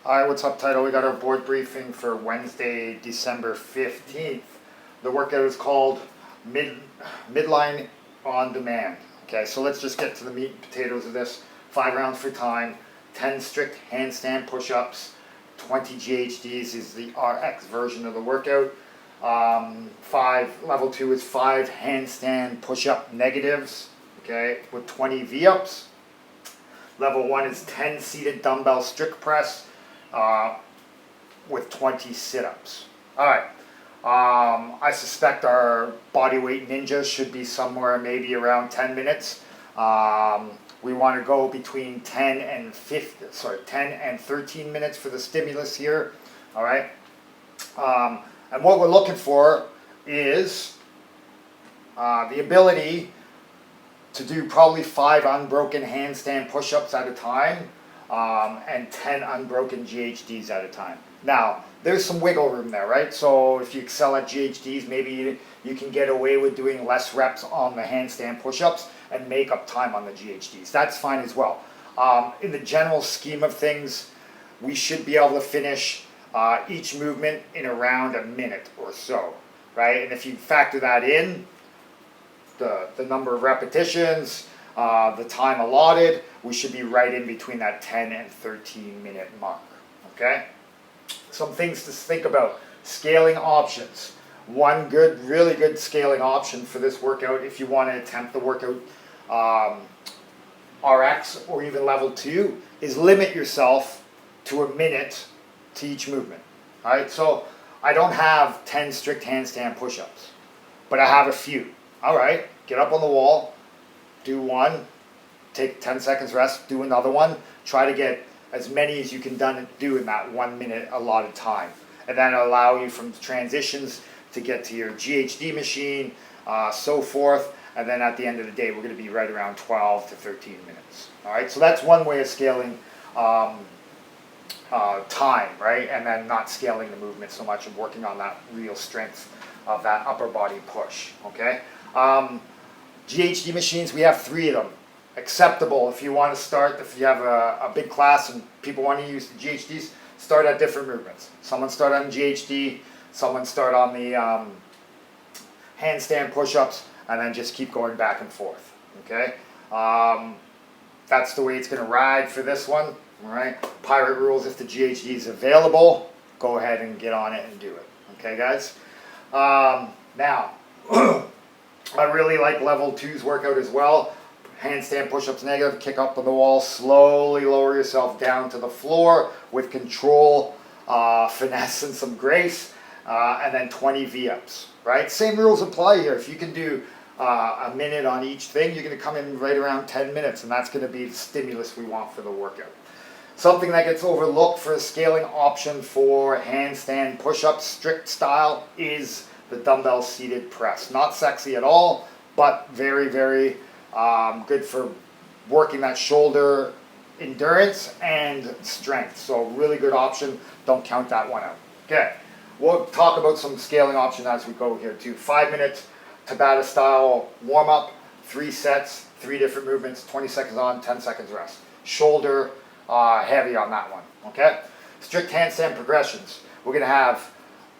Alright, what's up, Title? We got our board briefing for Wednesday, December 15th. The workout is called Midline on Demand. Okay, so let's just get to the meat and potatoes of this. 5 rounds for time, 10 strict handstand push-ups, 20 GHDs is the RX version of the workout. Level 2 is 5 handstand push-up negatives, okay, with 20 V-ups. Level 1 is 10 seated dumbbell strict press with 20 sit-ups. Alright, I suspect our bodyweight ninja should be somewhere maybe around 10 minutes. We want to go between 10 and 13 minutes for the stimulus here. Alright, and what we're looking for is the ability to do probably 5 unbroken handstand push-ups at a time and 10 unbroken GHDs at a time. Now, there's some wiggle room there, right? So if you excel at GHDs, maybe you can get away with doing less reps on the handstand push-ups and make up time on the GHDs. That's fine as well. In the general scheme of things, we should be able to finish each movement in around a minute or so, right? And if you factor that in, the number of repetitions, the time allotted, we should be right in between that 10 and 13 minute mark, okay? Some things to think about. Scaling options. One really good scaling option for this workout, if you want to attempt the workout RX or even level 2, is limit yourself to a minute to each movement. All right, so I don't have 10 strict handstand push-ups, but I have a few. All right, get up on the wall, do one, take 10 seconds rest, do another one. Try to get as many as you can do in that 1 minute allotted time. And then allow you from transitions to get to your GHD machine, so forth. And then at the end of the day, we're going to be right around 12 to 13 minutes. All right, so that's one way of scaling time, right? And then not scaling the movement so much and working on that real strength of that upper body push, okay? GHD machines, we have 3 of them. Acceptable if you want to start, if you have a big class and people want to use the GHDs, start at different movements. Someone start on GHD, someone start on the handstand push-ups, and then just keep going back and forth, okay? That's the way it's going to ride for this one, all right? Pirate rules, if the GHD is available, go ahead and get on it and do it, okay, guys? Now, I really like level 2's workout as well. Handstand push-ups negative, kick up on the wall, slowly lower yourself down to the floor with control, finesse and some grace, and then 20 V-ups, right? Same rules apply here. If you can do a minute on each thing, you're going to come in right around 10 minutes, and that's going to be the stimulus we want for the workout. Something that gets overlooked for a scaling option for handstand push-ups, strict style, is the dumbbell seated press. Not sexy at all, but very, very good for working that shoulder endurance and strength. So really good option. Don't count that one out. Okay, we'll talk about some scaling option as we go here too. 5 minutes Tabata style warm up, 3 sets, 3 different movements, 20 seconds on, 10 seconds rest. Shoulder heavy on that one. Okay, strict handstand progressions. We're gonna have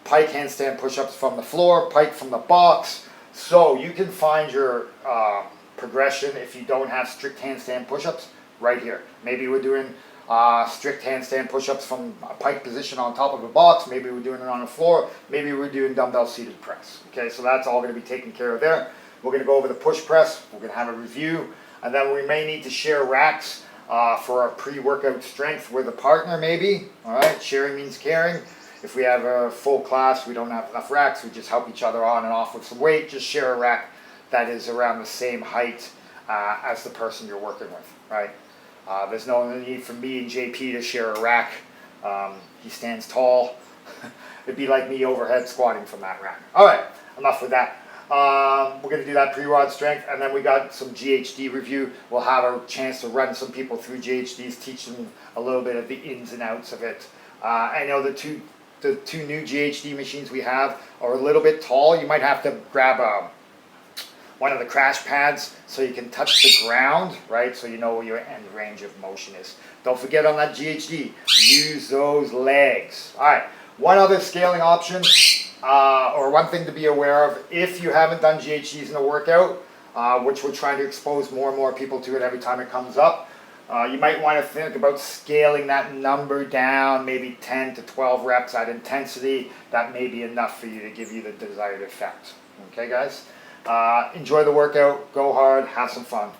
pike handstand push-ups from the floor, pike from the box. So you can find your progression if you don't have strict handstand push-ups right here. Maybe we're doing strict handstand push-ups from a pike position on top of a box. Maybe we're doing it on the floor. Maybe we're doing dumbbell seated press. Okay, so that's all going to be taken care of there. We're going to go over the push press. We're going to have a review, and then we may need to share racks for our pre-workout strength with a partner maybe. All right, sharing means caring. If we have a full class, we don't have enough racks, we just help each other on and off with some weight. Just share a rack that is around the same height as the person you're working with, right? There's no need for me and JP to share a rack. He stands tall. It'd be like me overhead squatting from that rack. All right, enough with that. We're going to do that pre-rod strength, and then we got some GHD review. We'll have a chance to run some people through GHDs, teach them a little bit of the ins and outs of it. I know the two new GHD machines we have are a little bit tall. You might have to grab one of the crash pads so you can touch the ground, right? So you know where your end range of motion is. Don't forget on that GHD, use those legs. All right, one other scaling option, or one thing to be aware of, if you haven't done GHDs in a workout, which we're trying to expose more and more people to it every time it comes up, you might want to think about scaling that number down, maybe 10 to 12 reps at intensity. That may be enough for you to give you the desired effect. Okay, guys? Enjoy the workout, go hard, have some fun.